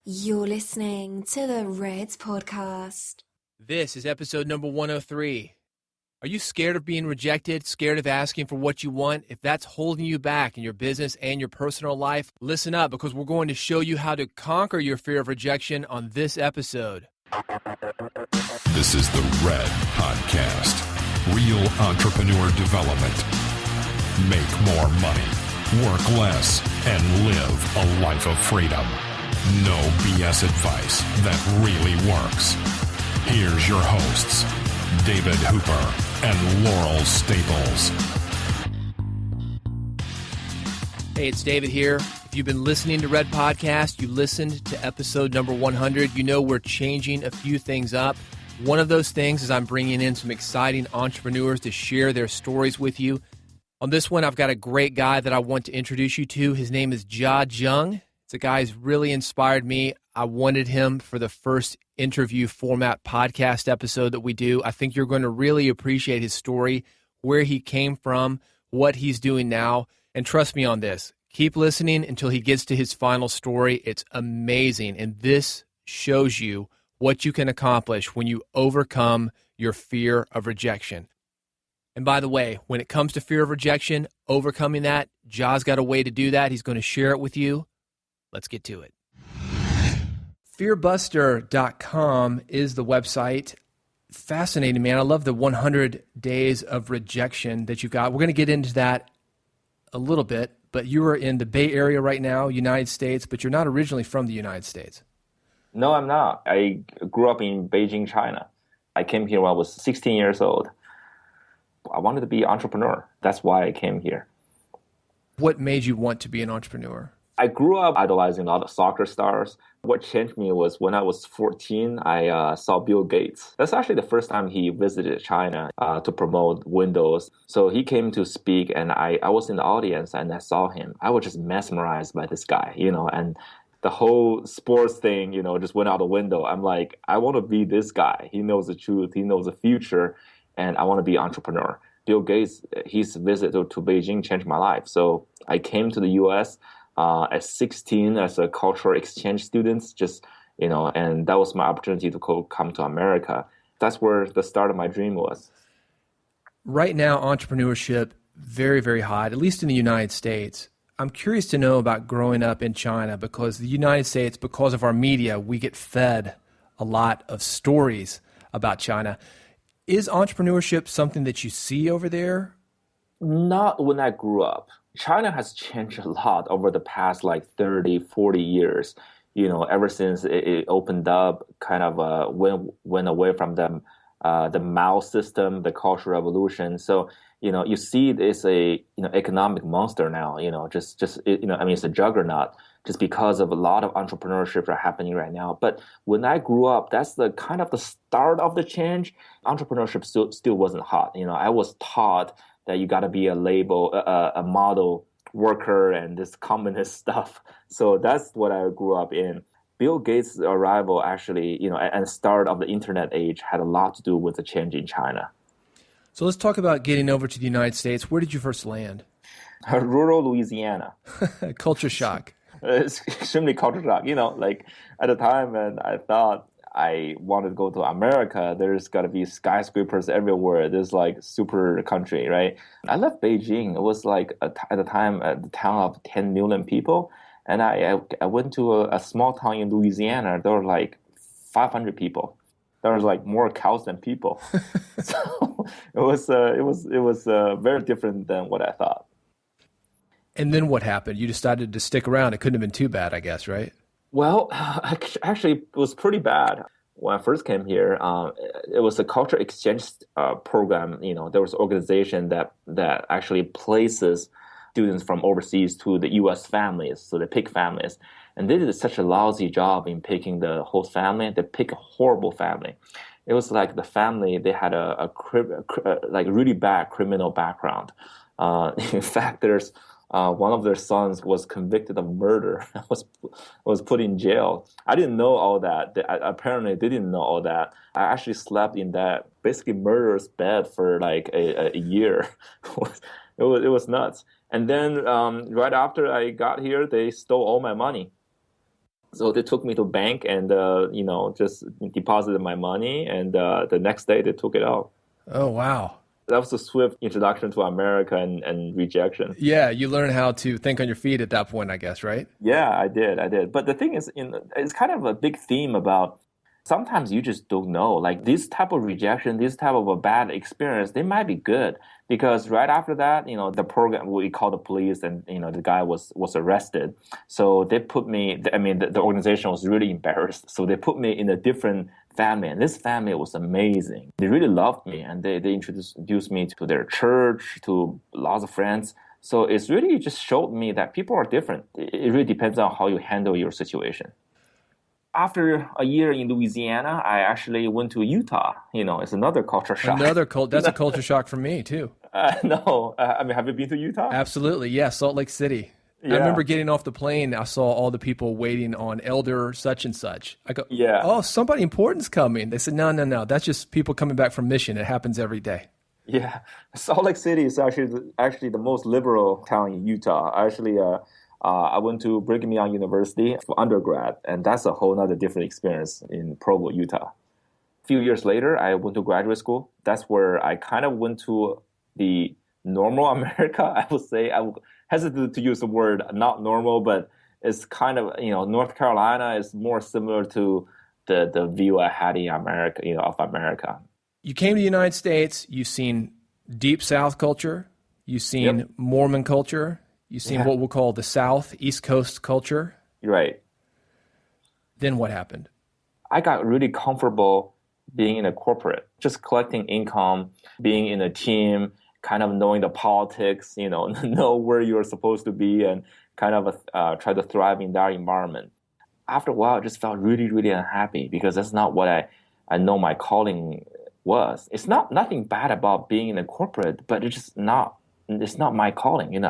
You're listening to the Reds Podcast. This is episode number 103. Are you scared of being rejected, scared of asking for what you want? If that's holding you back in your business and your personal life, listen up because we're going to show you how to conquer your fear of rejection on this episode. This is the Red Podcast. Real entrepreneur development. Make more money, work less, and live a life of freedom. No BS advice that really works. Here's your hosts, David Hooper and Laurel Staples. Hey, it's David here. If you've been listening to Red Podcast, you listened to episode number 100. You know we're changing a few things up. One of those things is I'm bringing in some exciting entrepreneurs to share their stories with you. On this one, I've got a great guy that I want to introduce you to. His name is Jia Jiang. It's a guy who's really inspired me. I wanted him for the first interview format podcast episode that we do. I think you're going to really appreciate his story, where he came from, what he's doing now. And trust me on this, keep listening until he gets to his final story. It's amazing. And this shows you what you can accomplish when you overcome your fear of rejection. And by the way, when it comes to fear of rejection, overcoming that, Jia's got a way to do that. He's going to share it with you. Let's get to it. Fearbuster.com is the website. Fascinating, man. I love the 100 Days of Rejection that you got. We're going to get into that a little bit, but you are in the Bay Area right now, United States, but you're not originally from the United States. No, I'm not. I grew up in Beijing, China. I came here when I was 16 years old. I wanted to be an entrepreneur. That's why I came here. What made you want to be an entrepreneur? I grew up idolizing a lot of soccer stars. What changed me was when I was 14, I saw Bill Gates. That's actually the first time he visited China to promote Windows. So he came to speak, and I was in the audience, and I saw him. I was just mesmerized by this guy, and the whole sports thing, just went out the window. I'm like, I want to be this guy. He knows the truth. He knows the future, and I want to be an entrepreneur. Bill Gates, his visit to Beijing changed my life. So I came to the U.S., at 16 as a cultural exchange student, and that was my opportunity to come to America. That's where the start of my dream was. Right now, entrepreneurship, very, very hot, at least in the United States. I'm curious to know about growing up in China because the United States, because of our media, we get fed a lot of stories about China. Is entrepreneurship something that you see over there? Not when I grew up. China has changed a lot over the past 30, 40 years, ever since it opened up, kind of went away from the Mao system, the Cultural Revolution. So, you see it's a, economic monster now, it's a juggernaut just because of a lot of entrepreneurship are happening right now. But when I grew up, that's the kind of the start of the change. Entrepreneurship still wasn't hot. I was taught that you got to be a model worker and this communist stuff. So that's what I grew up in. Bill Gates' arrival actually, and start of the internet age had a lot to do with the change in China. So let's talk about getting over to the United States. Where did you first land? Rural Louisiana. Culture shock. It's extremely culture shock. At the time, and I thought I wanted to go to America, there's got to be skyscrapers everywhere. There's super country, right? I left Beijing. It was at the time a town of 10 million people. And I went to a small town in Louisiana. There were 500 people. There was more cows than people. So it was very different than what I thought. And then what happened? You decided to stick around. It couldn't have been too bad, I guess, right? Well, actually, it was pretty bad. When I first came here, it was a cultural exchange program. There was an organization that actually places students from overseas to the U.S. families, so they pick families. And they did such a lousy job in picking the host family. They picked a horrible family. It was the family, they had a really bad criminal background. In fact, there's one of their sons was convicted of murder. was put in jail. I didn't know all that. Apparently, they didn't know all that. I actually slept in that basically murderous bed for a year. It was nuts. And then right after I got here, they stole all my money. So they took me to bank and, just deposited my money. And the next day they took it out. Oh, wow. That was a swift introduction to America and rejection. Yeah, you learn how to think on your feet at that point, I guess, right? Yeah, I did. But the thing is, it's kind of a big theme about sometimes you just don't know. Like this type of rejection, this type of a bad experience, they might be good because right after that, the program, we called the police and, the guy was arrested. So they put me, the organization was really embarrassed. So they put me in a different family, and this family was amazing. They really loved me, and they introduced me to their church, to lots of friends. So it's really just showed me that people are different. It really depends on how you handle your situation. After a year in Louisiana, I actually went to Utah. It's another culture shock. That's a culture shock for me too. No, have you been to Utah? Absolutely, yeah, Salt Lake City. Yeah. I remember getting off the plane. I saw all the people waiting on elder such and such. I go, yeah. Oh, somebody important's coming. They said, no. That's just people coming back from mission. It happens every day. Yeah. Salt Lake City is actually the most liberal town in Utah. I went to Brigham Young University for undergrad, and that's a whole other different experience in Provo, Utah. A few years later, I went to graduate school. That's where I kind of went to the normal America, I would say. I hesitate to use the word not normal, but it's kind of, North Carolina is more similar to the view I had in America, of America. You came to the United States, you've seen Deep South culture, you've seen Mormon culture, you've seen what we'll call the South, East Coast culture. Right. Then what happened? I got really comfortable being in a corporate, just collecting income, being in a team, kind of knowing the politics, know where you're supposed to be and kind of try to thrive in that environment. After a while, I just felt really, really unhappy because that's not what I know my calling was. It's nothing bad about being in a corporate, but it's not my calling.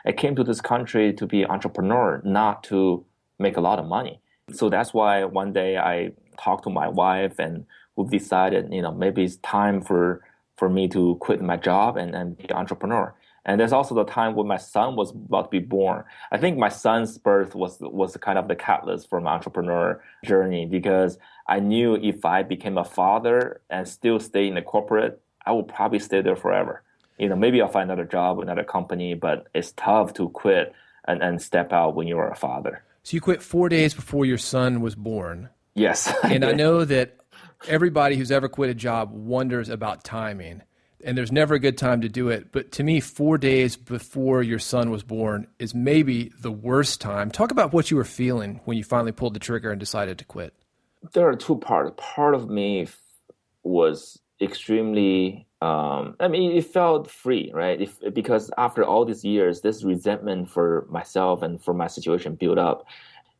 I came to this country to be an entrepreneur, not to make a lot of money. So that's why one day I talked to my wife and we decided, maybe it's time for me to quit my job and be an entrepreneur. And there's also the time when my son was about to be born. I think my son's birth was kind of the catalyst for my entrepreneur journey because I knew if I became a father and still stay in the corporate, I will probably stay there forever. Maybe I'll find another job, another company, but it's tough to quit and step out when you're a father. So you quit 4 days before your son was born. Yes. And I know that everybody who's ever quit a job wonders about timing, and there's never a good time to do it. But to me, 4 days before your son was born is maybe the worst time. Talk about what you were feeling when you finally pulled the trigger and decided to quit. There are two parts. Part of me was extremely, it felt free, right? Because after all these years, this resentment for myself and for my situation built up.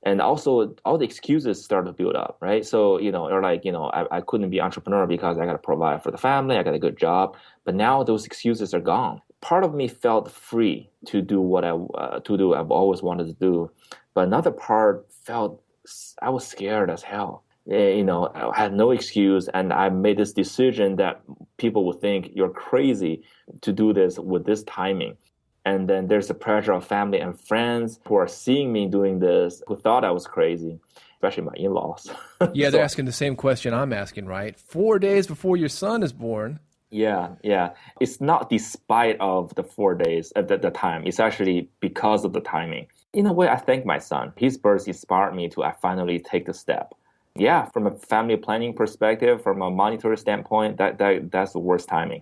And also all the excuses started to build up, right? So, I couldn't be an entrepreneur because I got to provide for the family. I got a good job. But now those excuses are gone. Part of me felt free to do what I've always wanted to do. But another part felt I was scared as hell. I had no excuse. And I made this decision that people would think you're crazy to do this with this timing. And then there's the pressure of family and friends who are seeing me doing this, who thought I was crazy, especially my in-laws. Yeah, they're asking the same question I'm asking, right? 4 days before your son is born. Yeah. It's not despite of the 4 days at the time. It's actually because of the timing. In a way, I thank my son. His birth inspired me to finally take the step. Yeah, from a family planning perspective, from a monetary standpoint, that's the worst timing.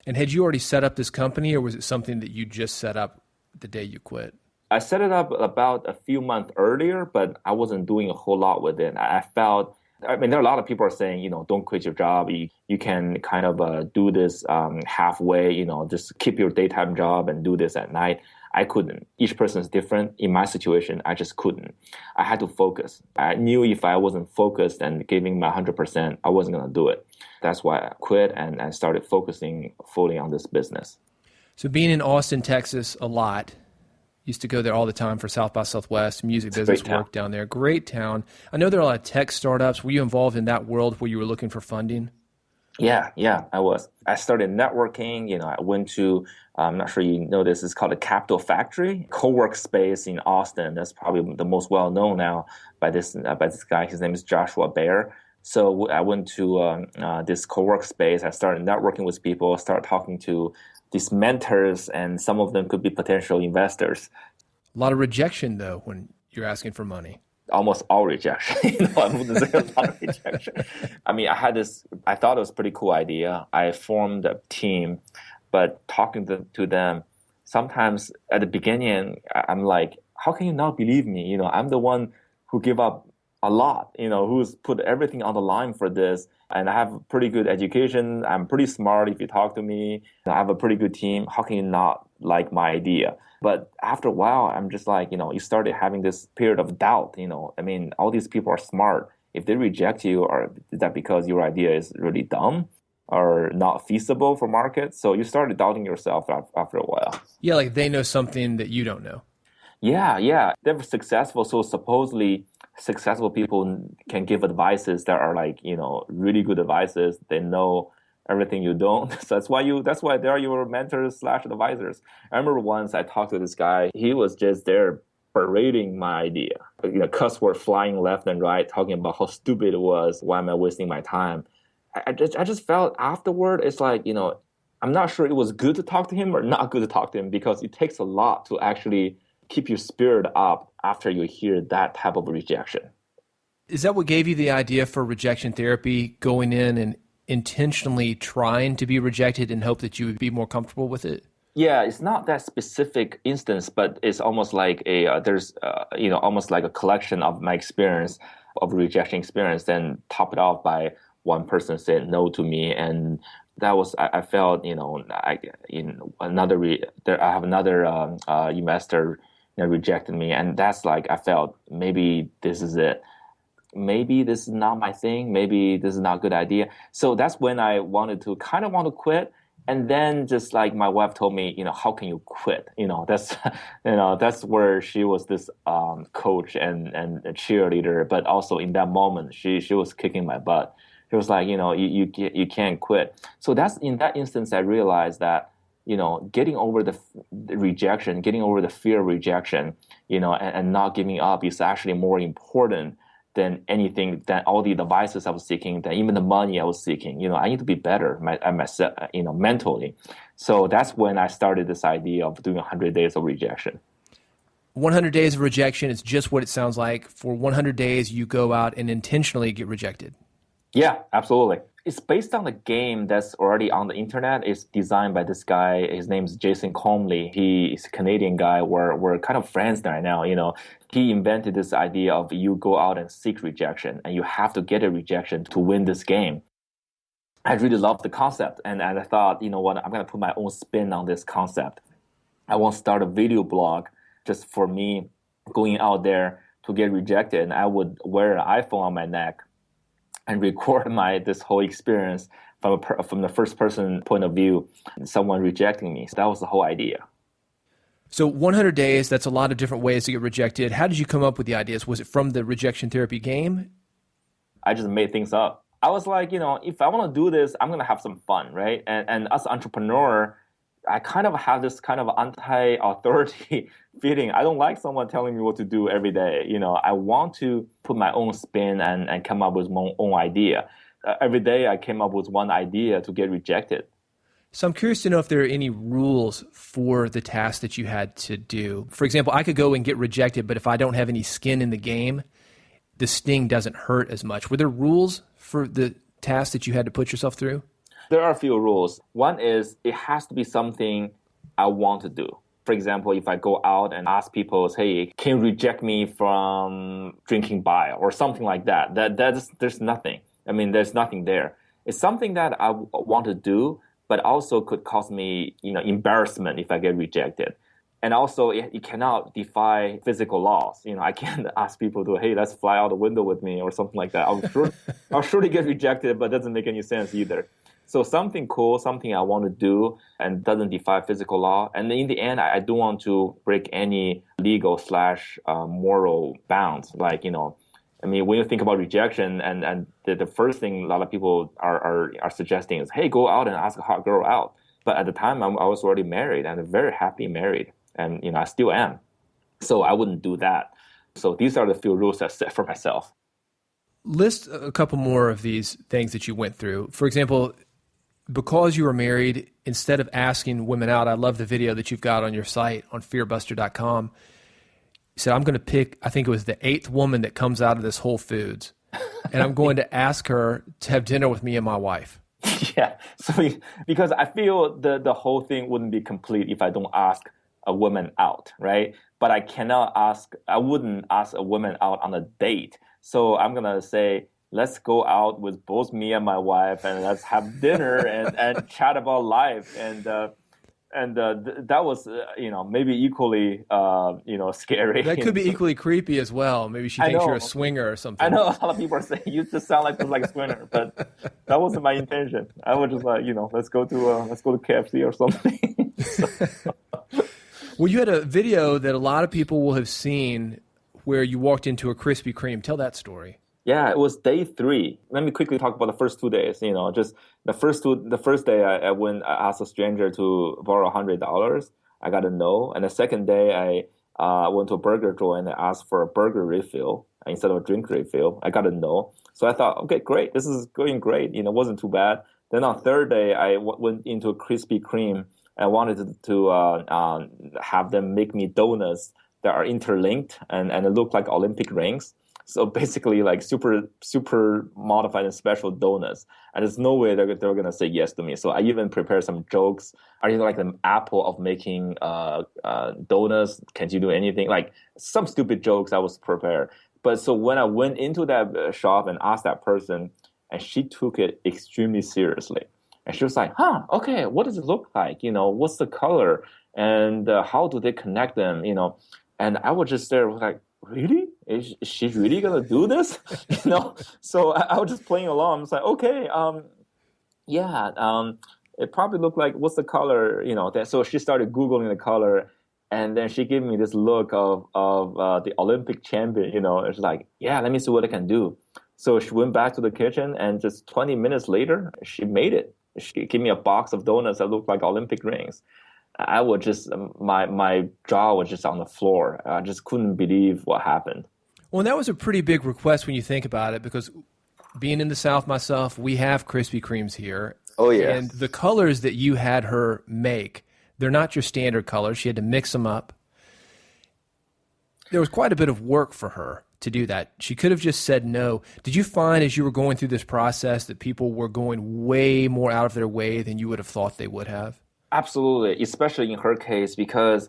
And had you already set up this company, or was it something that you just set up the day you quit? I set it up about a few months earlier, but I wasn't doing a whole lot with it. I felt, there are a lot of people are saying, don't quit your job. You can kind of do this halfway, just keep your daytime job and do this at night. I couldn't. Each person is different. In my situation, I just couldn't. I had to focus. I knew if I wasn't focused and giving my 100%, I wasn't going to do it. That's why I quit and I started focusing fully on this business. So being in Austin, Texas a lot, used to go there all the time for South by Southwest, music business work down there. Great town. I know there are a lot of tech startups. Were you involved in that world where you were looking for funding? Yeah, I was. I started networking. I went to, I'm not sure you know this, it's called the Capital Factory, co-work space in Austin. That's probably the most well-known now by this guy. His name is Joshua Bear. So I went to this co-work space. I started networking with people, started talking to these mentors, and some of them could be potential investors. A lot of rejection, though, when you're asking for money. Almost all rejection. I wouldn't say a lot of rejection. I mean, I thought it was a pretty cool idea. I formed a team, but talking to them, sometimes at the beginning, I'm like, how can you not believe me? I'm the one who give up a lot, who's put everything on the line for this. And I have a pretty good education. I'm pretty smart if you talk to me. I have a pretty good team. How can you not like my idea? But after a while, I'm just like, you started having this period of doubt. I mean, all these people are smart. If they reject you, or is that because your idea is really dumb or not feasible for market? So you started doubting yourself after a while. Yeah, like they know something that you don't know. Yeah. They were successful. So supposedly successful people can give advices that are like, really good advices. They know everything you don't. So that's why they are your mentors / advisors. I remember once I talked to this guy, he was just there berating my idea. Cuss were flying left and right, talking about how stupid it was. Why am I wasting my time? I just felt afterward, it's like, I'm not sure it was good to talk to him or not good to talk to him, because it takes a lot to actually keep your spirit up after you hear that type of rejection. Is that what gave you the idea for rejection therapy, going in and intentionally trying to be rejected and hope that you would be more comfortable with it? Yeah, it's not that specific instance, but it's almost like almost like a collection of my experience of rejection experience, then top it off by one person said no to me. And that was, I felt, I have another investor rejected me. And that's like, I felt maybe this is it. Maybe this is not my thing. Maybe this is not a good idea. So that's when I want to quit. And then just like my wife told me, how can you quit? That's where she was this coach and a cheerleader, but also in that moment, she was kicking my butt. She was like, you can't quit. So that's in that instance, I realized that, getting over the rejection, getting over the fear of rejection, and not giving up is actually more important than anything, than all the advices I was seeking, than even the money I was seeking. I need to be better myself, mentally. So that's when I started this idea of doing 100 days of rejection. 100 days of rejection is just what it sounds like. For 100 days, you go out and intentionally get rejected. Yeah, absolutely. It's based on a game that's already on the internet. It's designed by this guy. His name is Jason Comley. He is a Canadian guy. We're kind of friends right now. He invented this idea of you go out and seek rejection, and you have to get a rejection to win this game. I really love the concept, and I thought, I'm going to put my own spin on this concept. I want to start a video blog just for me going out there to get rejected, and I would wear an iPhone on my neck and record this whole experience from the first person point of view, someone rejecting me. So that was the whole idea. So 100 days, that's a lot of different ways to get rejected. How did you come up with the ideas? Was it from the rejection therapy game? I just made things up. I was like, if I want to do this, I'm going to have some fun, right? And as an entrepreneur, I kind of have this kind of anti-authority feeling. I don't like someone telling me what to do every day. I want to put my own spin and come up with my own idea. Every day I came up with one idea to get rejected. So I'm curious to know if there are any rules for the task that you had to do. For example, I could go and get rejected, but if I don't have any skin in the game, the sting doesn't hurt as much. Were there rules for the task that you had to put yourself through? There are a few rules. One is it has to be something I want to do. For example, if I go out and ask people, hey, can you reject me from drinking bio or something like that? There's nothing. I mean, there's nothing there. It's something that I want to do, but also could cause me, embarrassment if I get rejected. And also, it cannot defy physical laws. I can't ask people to, hey, let's fly out the window with me or something like that. I'll surely get rejected, but it doesn't make any sense either. So something cool, something I want to do and doesn't defy physical law. And in the end, I don't want to break any legal / moral bounds. Like, I mean, when you think about rejection, and the first thing a lot of people are suggesting is, hey, go out and ask a hot girl out. But at the time, I was already married and very happy married, and I still am. So I wouldn't do that. So these are the few rules I set for myself. List a couple more of these things that you went through. For example, because you were married, instead of asking women out, I love the video that you've got on your site on fearbuster.com. You said, I'm going to pick, I think it was the 8th woman that comes out of this Whole Foods, and I'm going to ask her to have dinner with me and my wife. Yeah. So because I feel the whole thing wouldn't be complete if I don't ask a woman out, right? But I wouldn't ask a woman out on a date. So I'm going to say, let's go out with both me and my wife and let's have dinner and chat about life. And that was, maybe equally, scary. That could be equally creepy as well. Maybe she thinks you're a swinger or something. I know a lot of people are saying you just sound like a swinger, but that wasn't my intention. I was just like, let's go to KFC or something. Well, you had a video that a lot of people will have seen where you walked into a Krispy Kreme. Tell that story. Yeah, it was day 3. Let me quickly talk about the first 2 days. Just the first day I asked a stranger to borrow $100. I got a no. And the second day I went to a burger joint and asked for a burger refill instead of a drink refill. I got a no. So I thought, okay, great. This is going great. It wasn't too bad. Then on third day, I went into a Krispy Kreme. I wanted to have them make me donuts that are interlinked and it looked like Olympic rings. So basically like super modified and special donuts. And there's no way they're going to say yes to me. So I even prepared some jokes. Are you like an Apple of making donuts? Can't you do anything? Like some stupid jokes I was prepared. But so when I went into that shop and asked that person, and she took it extremely seriously. And she was like, okay, what does it look like? What's the color? And how do they connect them? And I was just there like, really? Is she really going to do this? So I was just playing along. I was like, okay, it probably looked like, what's the color? So she started Googling the color. And then she gave me this look of the Olympic champion, It's like, yeah, let me see what I can do. So she went back to the kitchen and just 20 minutes later, she made it. She gave me a box of donuts that looked like Olympic rings. I was just, my jaw was just on the floor. I just couldn't believe what happened. Well, and that was a pretty big request when you think about it, because being in the South myself, we have Krispy Kremes here. Oh, yeah. And the colors that you had her make, they're not your standard colors. She had to mix them up. There was quite a bit of work for her to do that. She could have just said no. Did you find as you were going through this process that people were going way more out of their way than you would have thought they would have? Absolutely, especially in her case, because,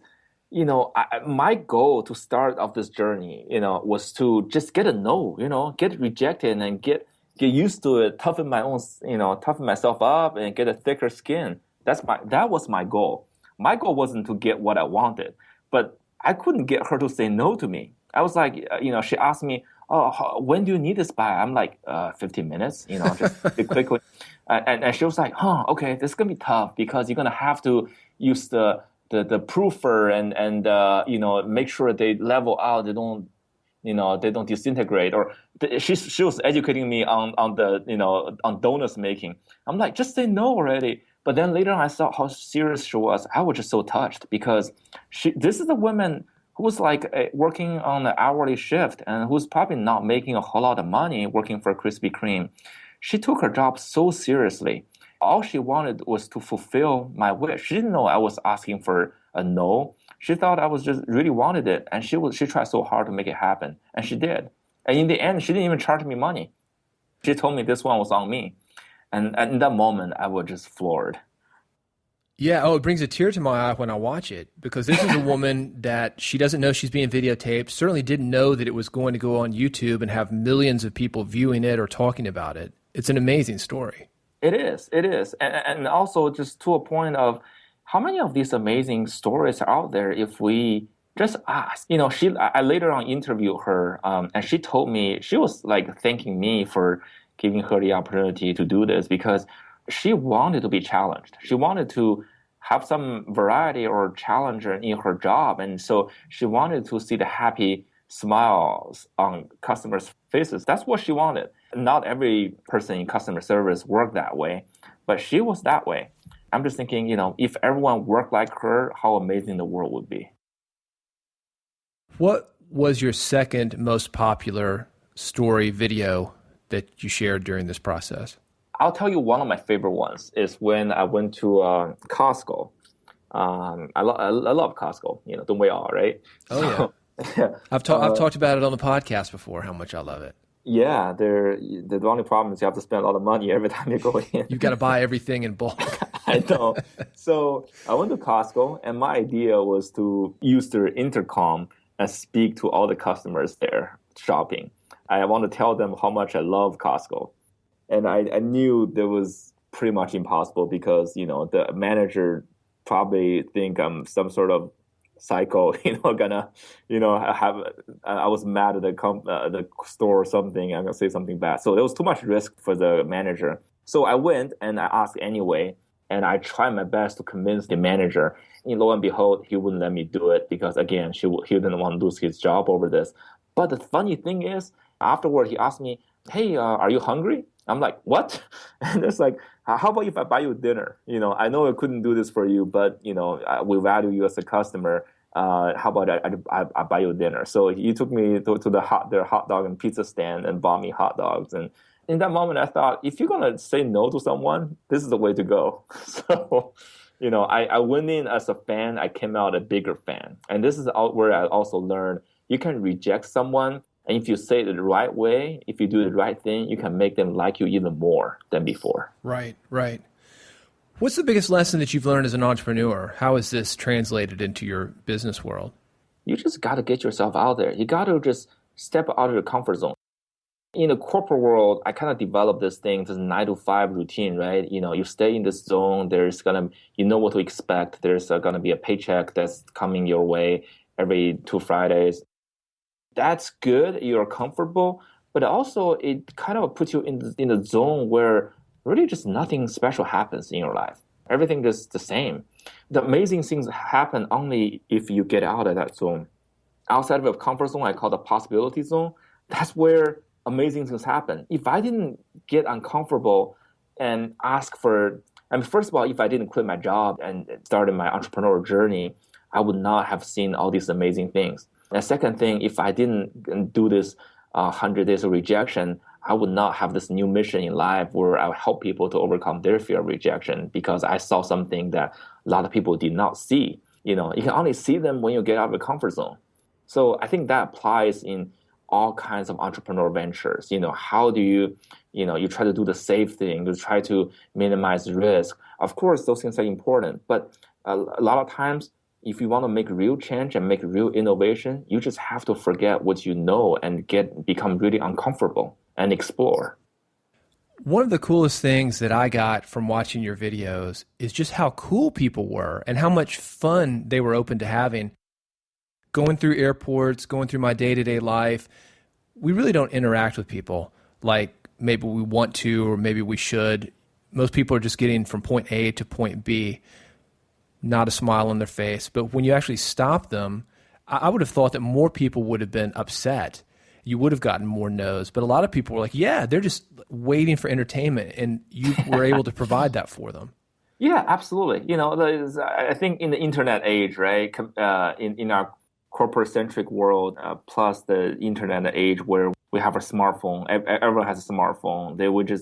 my goal to start off this journey, was to just get a no, get rejected and get used to it, toughen myself up and get a thicker skin. That was my goal. My goal wasn't to get what I wanted, but I couldn't get her to say no to me. I was like, she asked me, when do you need this by? I'm like, 15 minutes, just quickly. And she was like, okay, this is going to be tough because you're going to have to use the proofer and make sure they level out. They don't disintegrate. Or she was educating me on donuts making. I'm like, just say no already. But then later on, I saw how serious she was. I was just so touched because this is a woman who was like working on an hourly shift and who's probably not making a whole lot of money working for Krispy Kreme. She took her job so seriously. All she wanted was to fulfill my wish. She didn't know I was asking for a no. She thought I was just really wanted it. And she tried so hard to make it happen. And she did. And in the end, she didn't even charge me money. She told me this one was on me. And in that moment, I was just floored. Yeah, it brings a tear to my eye when I watch it, because this is a woman that she doesn't know she's being videotaped, certainly didn't know that it was going to go on YouTube and have millions of people viewing it or talking about it. It's an amazing story. It is. And also just to a point of how many of these amazing stories are out there if we just ask. I later on interviewed her and she told me, she was like thanking me for giving her the opportunity to do this because she wanted to be challenged. She wanted to have some variety or challenge in her job. And so she wanted to see the happy smiles on customers' faces. That's what she wanted. Not every person in customer service worked that way, but she was that way. I'm just thinking, if everyone worked like her, how amazing the world would be. What was your second most popular story video that you shared during this process? I'll tell you one of my favorite ones is when I went to Costco. I love Costco, don't we all, right? Oh, yeah. I've talked about it on the podcast before, how much I love it. Yeah, the only problem is you have to spend a lot of money every time you go in. You've got to buy everything in bulk. I know. So I went to Costco, and my idea was to use their intercom and speak to all the customers there shopping. I want to tell them how much I love Costco. And I knew that was pretty much impossible because, the manager probably think I'm some sort of psycho, gonna, I was mad at the store or something. I'm gonna say something bad. So there was too much risk for the manager. So I went and I asked anyway, and I tried my best to convince the manager. Lo and behold, he wouldn't let me do it because, again, he didn't want to lose his job over this. But the funny thing is, afterward, he asked me, hey, are you hungry? I'm like, what? And it's like, how about if I buy you dinner? I know I couldn't do this for you, but, we value you as a customer. How about I buy you dinner? So he took me to their hot dog and pizza stand and bought me hot dogs. And in that moment, I thought, if you're going to say no to someone, this is the way to go. So, I went in as a fan. I came out a bigger fan. And this is where I also learned you can reject someone. And if you say it the right way, if you do the right thing, you can make them like you even more than before. Right. What's the biggest lesson that you've learned as an entrepreneur? How is this translated into your business world? You just got to get yourself out there. You got to just step out of your comfort zone. In the corporate world, I kind of developed this 9-to-5 routine, right? You stay in this zone. You know what to expect. There's going to be a paycheck that's coming your way every 2 Fridays. That's good. You're comfortable, but also it kind of puts you in the zone where really just nothing special happens in your life. Everything is the same. The amazing things happen only if you get out of that zone. Outside of a comfort zone, I call the possibility zone. That's where amazing things happen. If I didn't get uncomfortable and ask for, first of all, if I didn't quit my job and started my entrepreneurial journey, I would not have seen all these amazing things. And second thing, if I didn't do this 100 Days of Rejection, I would not have this new mission in life where I would help people to overcome their fear of rejection because I saw something that a lot of people did not see. You can only see them when you get out of the comfort zone. So I think that applies in all kinds of entrepreneurial ventures. How do you try to do the safe thing, you try to minimize risk. Of course, those things are important, but a lot of times, if you want to make real change and make real innovation, you just have to forget what you know and become really uncomfortable and explore. One of the coolest things that I got from watching your videos is just how cool people were and how much fun they were open to having. Going through airports, going through my day-to-day life, we really don't interact with people like maybe we want to or maybe we should. Most people are just getting from point A to point B. Not a smile on their face. But when you actually stop them, I would have thought that more people would have been upset. You would have gotten more no's. But a lot of people were like, yeah, they're just waiting for entertainment. And you were able to provide that for them. Yeah, absolutely. I think in the internet age, right, in our corporate-centric world, plus the internet age where we have a smartphone, everyone has a smartphone.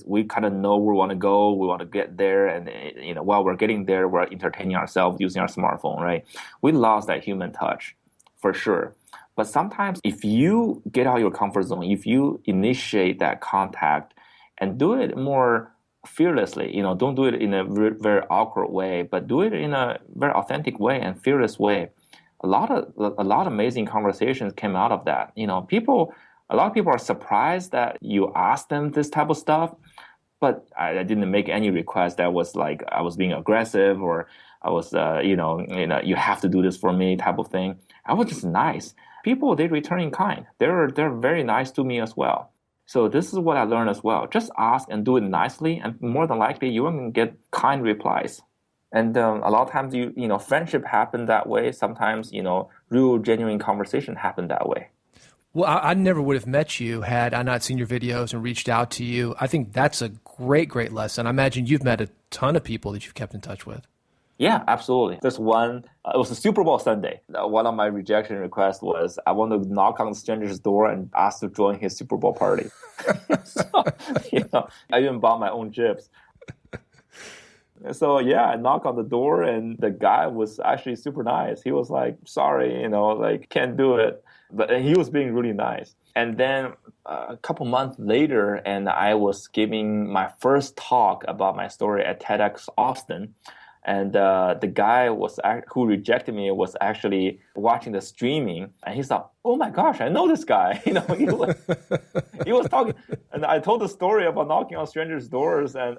We kind of know where we want to go, we want to get there, and while we're getting there, we're entertaining ourselves using our smartphone, right? We lost that human touch, for sure. But sometimes if you get out of your comfort zone, if you initiate that contact and do it more fearlessly, don't do it in a very awkward way, but do it in a very authentic way and fearless way. A lot of amazing conversations came out of that. A lot of people are surprised that you asked them this type of stuff, but I didn't make any request that was like I was being aggressive or I was, you have to do this for me type of thing. I was just nice. People, they return in kind. They're very nice to me as well. So this is what I learned as well. Just ask and do it nicely, and more than likely you will get kind replies. And a lot of times, friendship happen that way. Sometimes, real genuine conversation happen that way. Well, I never would have met you had I not seen your videos and reached out to you. I think that's a great, great lesson. I imagine you've met a ton of people that you've kept in touch with. Yeah, absolutely. There's one, it was a Super Bowl Sunday. One of my rejection requests was I want to knock on a stranger's door and ask to join his Super Bowl party. So, I even bought my own chips. So yeah, I knocked on the door and the guy was actually super nice. He was like, sorry, can't do it. But he was being really nice. And then a couple months later, and I was giving my first talk about my story at TEDx Austin. And the guy who rejected me was actually watching the streaming, and he's like, "Oh my gosh, I know this guy." He was talking, and I told the story about knocking on strangers' doors and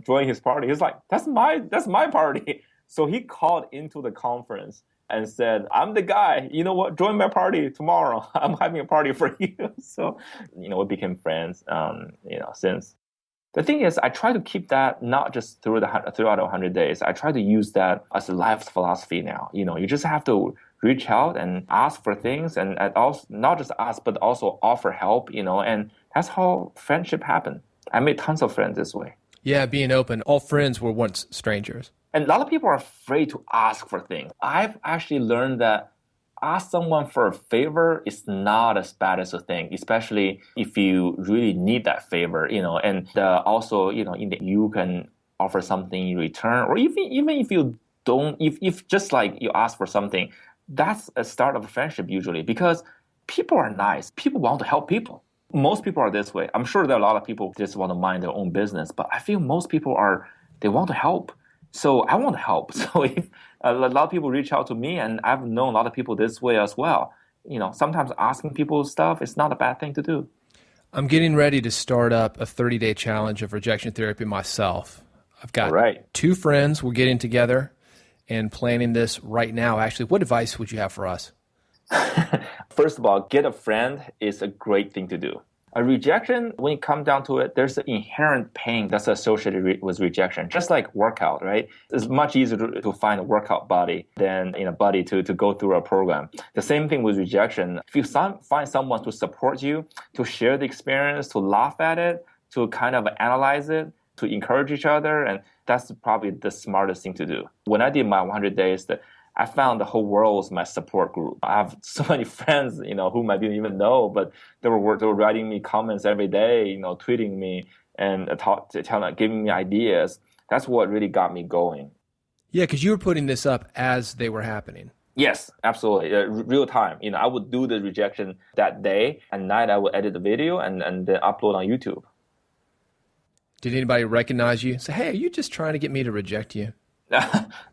joining his party. He's like, "That's my party." So he called into the conference and said, "I'm the guy. You know what? Join my party tomorrow. I'm having a party for you." So we became friends. Since. The thing is, I try to keep that not just throughout 100 days. I try to use that as a life philosophy now. You just have to reach out and ask for things, and also not just ask, but also offer help. And that's how friendship happened. I made tons of friends this way. Yeah, being open. All friends were once strangers. And a lot of people are afraid to ask for things. I've actually learned that ask someone for a favor is not as bad as a thing, especially if you really need that favor, and also, you can offer something in return, or even if you don't, if just like you ask for something, that's a start of a friendship usually, because people are nice. People want to help people. Most people are this way. I'm sure there are a lot of people just want to mind their own business, but I feel most people they want to help. So I want to help. So if a lot of people reach out to me, and I've known a lot of people this way as well, sometimes asking people stuff is not a bad thing to do. I'm getting ready to start up a 30-day challenge of rejection therapy myself. I've got 2 friends. We're getting together and planning this right now. Actually, what advice would you have for us? First of all, get a friend is a great thing to do. A rejection, when it comes down to it, there's an inherent pain that's associated with rejection, just like workout, right? It's much easier to find a workout buddy than a buddy to go through a program. The same thing with rejection. If you find someone to support you, to share the experience, to laugh at it, to kind of analyze it, to encourage each other, and that's probably the smartest thing to do. When I did my 100 days, I found the whole world was my support group. I have so many friends, whom I didn't even know, but they were writing me comments every day, tweeting me and giving me ideas. That's what really got me going. Yeah, because you were putting this up as they were happening. Yes, absolutely. Real time. I would do the rejection that day. At night, I would edit the video and then upload on YouTube. Did anybody recognize you? Say, hey, are you just trying to get me to reject you?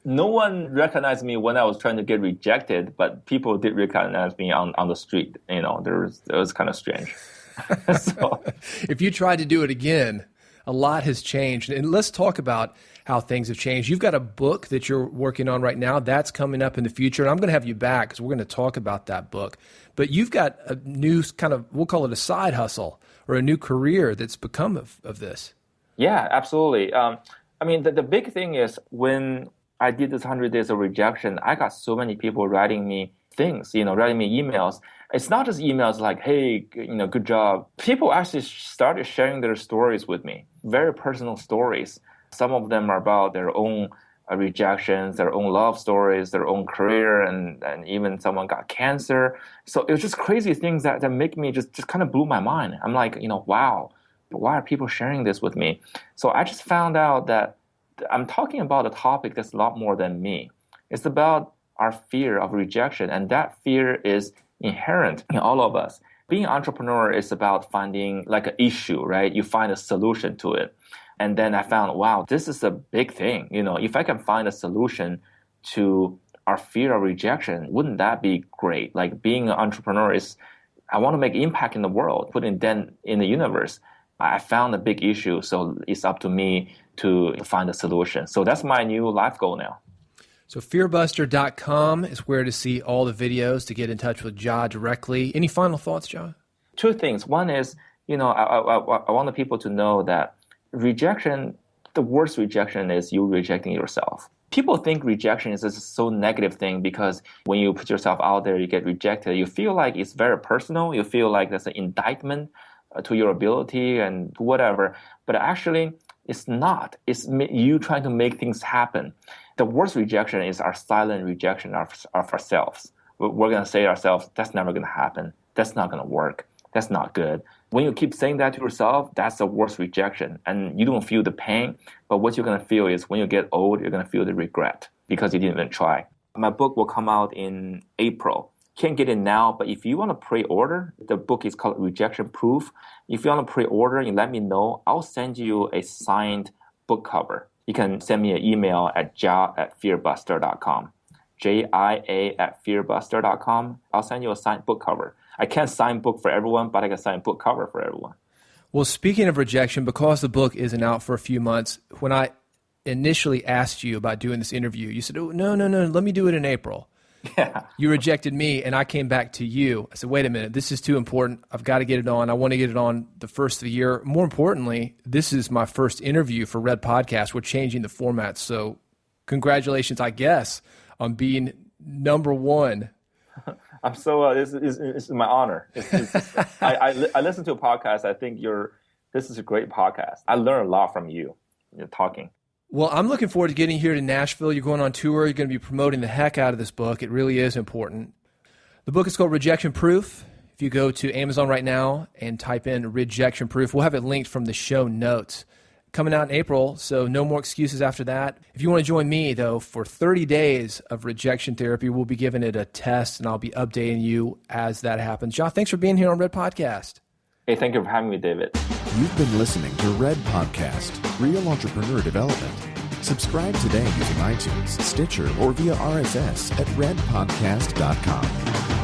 No one recognized me when I was trying to get rejected, but people did recognize me on the street. It was kind of strange. So, if you tried to do it again, a lot has changed. And let's talk about how things have changed. You've got a book that you're working on right now. That's coming up in the future. And I'm going to have you back because we're going to talk about that book. But you've got a new kind of, we'll call it a side hustle or a new career that's become of this. Yeah, absolutely. The big thing is when I did this 100 days of rejection, I got so many people writing me things, writing me emails. It's not just emails like, hey, good job. People actually started sharing their stories with me, very personal stories. Some of them are about their own rejections, their own love stories, their own career, and even someone got cancer. So it was just crazy things that make me just kind of blew my mind. I'm like, wow. Why are people sharing this with me? So I just found out that I'm talking about a topic that's a lot more than me. It's about our fear of rejection, and that fear is inherent in all of us. Being an entrepreneur is about finding like an issue, right? You find a solution to it. And then I found, wow, this is a big thing. If I can find a solution to our fear of rejection, wouldn't that be great? Like being an entrepreneur I want to make impact in the world, put in dent in the universe. I found a big issue, so it's up to me to find a solution. So that's my new life goal now. So fearbuster.com is where to see all the videos, to get in touch with Jia directly. Any final thoughts, Jia? 2 things. One is, I want the people to know that rejection, the worst rejection is you rejecting yourself. People think rejection is a so negative thing because when you put yourself out there, you get rejected. You feel like it's very personal. You feel like there's an indictment to your ability and whatever. But actually, it's not. It's you trying to make things happen. The worst rejection is our silent rejection of ourselves. We're going to say to ourselves, that's never going to happen. That's not going to work. That's not good. When you keep saying that to yourself, that's the worst rejection. And you don't feel the pain, but what you're going to feel is when you get old, you're going to feel the regret because you didn't even try. My book will come out in April. Can't get it now, but if you want to pre-order, the book is called Rejection Proof. If you want to pre-order, you let me know. I'll send you a signed book cover. You can send me an email at jia@fearbuster.com. JIA@fearbuster.com. I'll send you a signed book cover. I can't sign book for everyone, but I can sign book cover for everyone. Well, speaking of rejection, because the book isn't out for a few months, when I initially asked you about doing this interview, you said, oh, no, let me do it in April. Yeah. You rejected me, and I came back to you. I said, wait a minute, this is too important. I've got to get it on. I want to get it on the first of the year. More importantly, this is my first interview for Red Podcast. We're changing the format, so congratulations, I guess, on being number one. I'm so this is my honor. I listen to a podcast. I think this is a great podcast. I learn a lot from you. You're talking. Well, I'm looking forward to getting here to Nashville. You're going on tour. You're going to be promoting the heck out of this book. It really is important. The book is called Rejection Proof. If you go to Amazon right now and type in Rejection Proof, we'll have it linked from the show notes. Coming out in April, so no more excuses after that. If you want to join me, though, for 30 days of rejection therapy, we'll be giving it a test, and I'll be updating you as that happens. Jia, thanks for being here on Red Podcast. Hey, thank you for having me, David. You've been listening to Red Podcast, Real Entrepreneur Development. Subscribe today using iTunes, Stitcher, or via RSS at redpodcast.com.